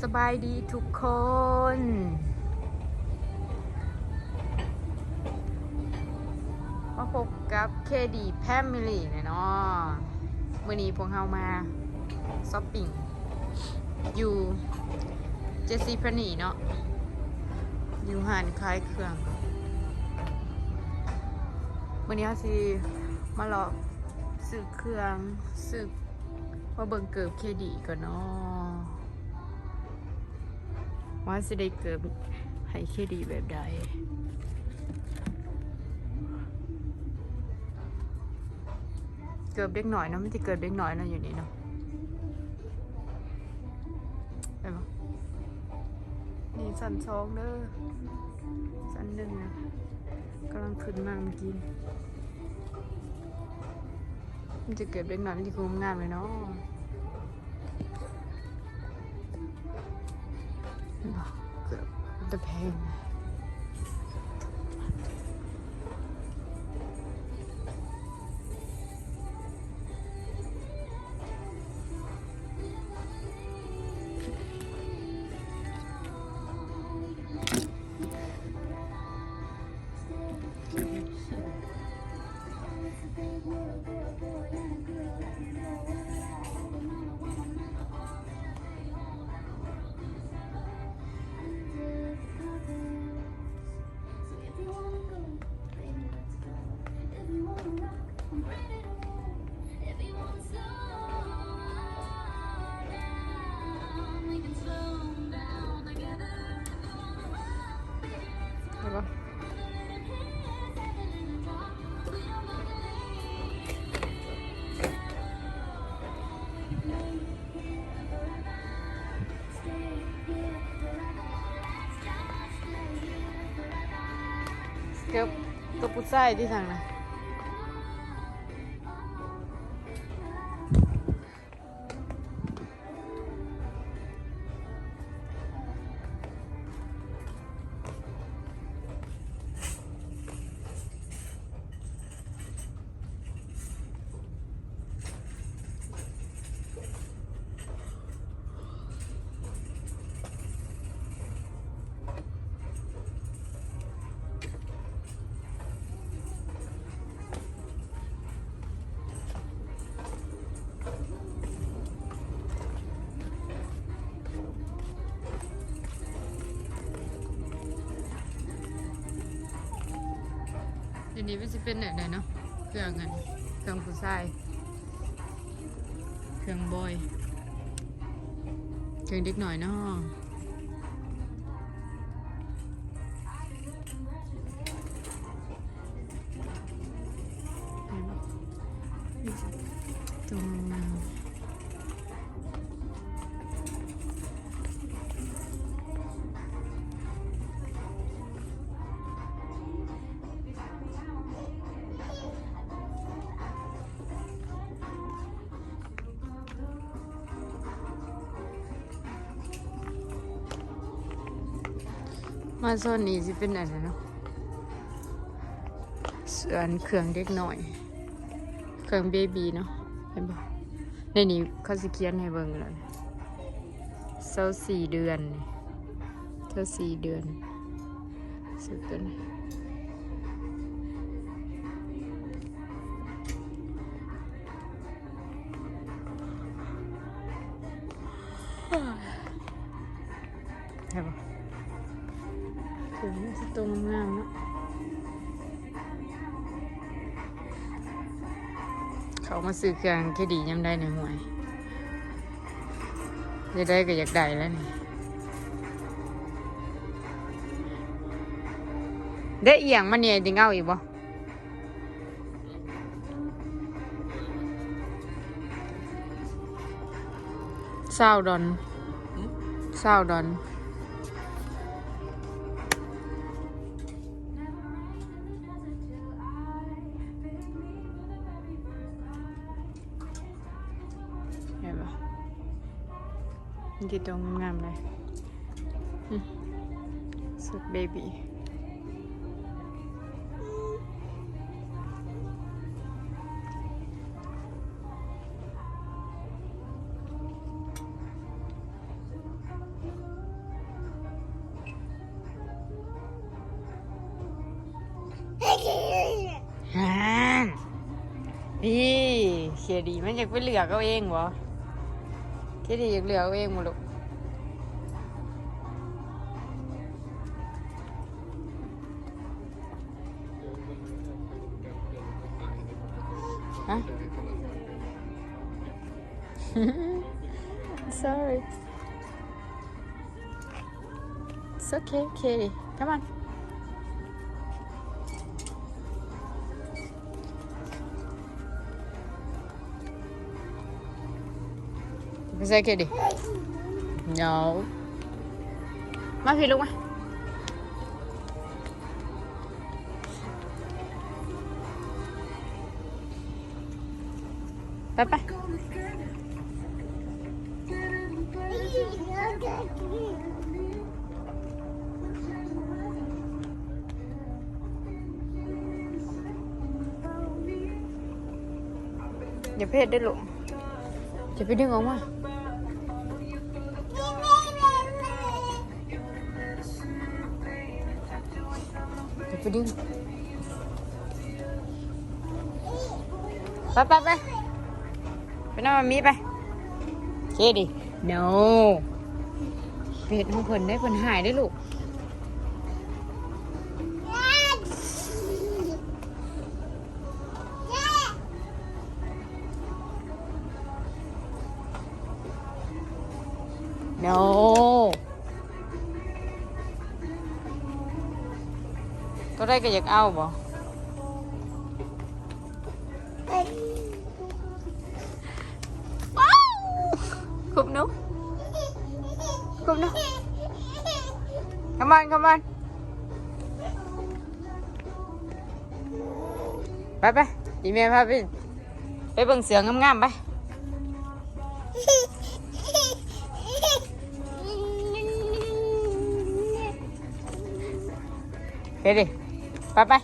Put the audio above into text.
สบายดีทุกคนมาพบกับเคดีแพมมิลี่เนาะมื้อนี้พวกเรามาช้อปปิ้งอยู่เจสซี่พนีเนาะอยู่ห้างขายเครื่องมื้อนี้เราสิมาเลาะซื้อเครื่องซื้อมาเบิ่งเกิบเคดีก่อนเนาะว่าสิได้เกิบให้เคดีแบบใดเกิบเด็กหน่อยเนาะไม่ใช่เกิบเด็กหน่อยเนาะอยู่นี่เนาะไปบ่นี่สัน2เด้อสัน1นะกำลังขึ้นมาเมื่อกี้มันจะเกิดเด็กหน่อยมันจะคุ้มงามเลยเนาะเกือบจะแพงเกือบตัวปุ้ยที่ทางนะเดี๋ยวนี้มันจะเป็นแบบไหนเนาะเครื่องกันเครื่องผู้ชายเครื่องบอยเครื่องเด็กหน่อยเนาะตรงมาโซนนี้จะเป็นอะไรเนาะส่วนเครื่องเด็กหน่อยเครื่องเบบีเนาะเห็นปะในนี้เขาสิเขียนให้เบิ่งเลย24 เดือน24 เดือนสุดตัวนี้เห็นปะเครื่องมันจะตรงงามเนาะเขามาซื้อเครื่องแค่ดียังได้ในหวยจะได้ก็อยากได้แล้วนี่ได้เอียงมันเนี่ยจริงเอาอีกบ่$20$20เห็นปะมันจะตรงงามเลยสุดเบบี้ ฮ่าพี่เคดีมันอยากไปเหลือกเอาเองวะเคดีอยากเหลือกเอาเองหมดลูกฮะ sorry it's okay Katie come on Is that Katie no มาพี่ลูกมาไปอย่าเพศได้ลูกจะไปดึงออกมาอย่าไปดึงไปนั่งมามีไปเคดิ no เพศของเพิ่นได้เพิ่นหายได้ลูกno ก็ได้ก็อยากเอาบ่คุบนุ๊กcome on ไปอีเมลพาไปเบิ่งเสืองามๆไปเฮ้ยดิไป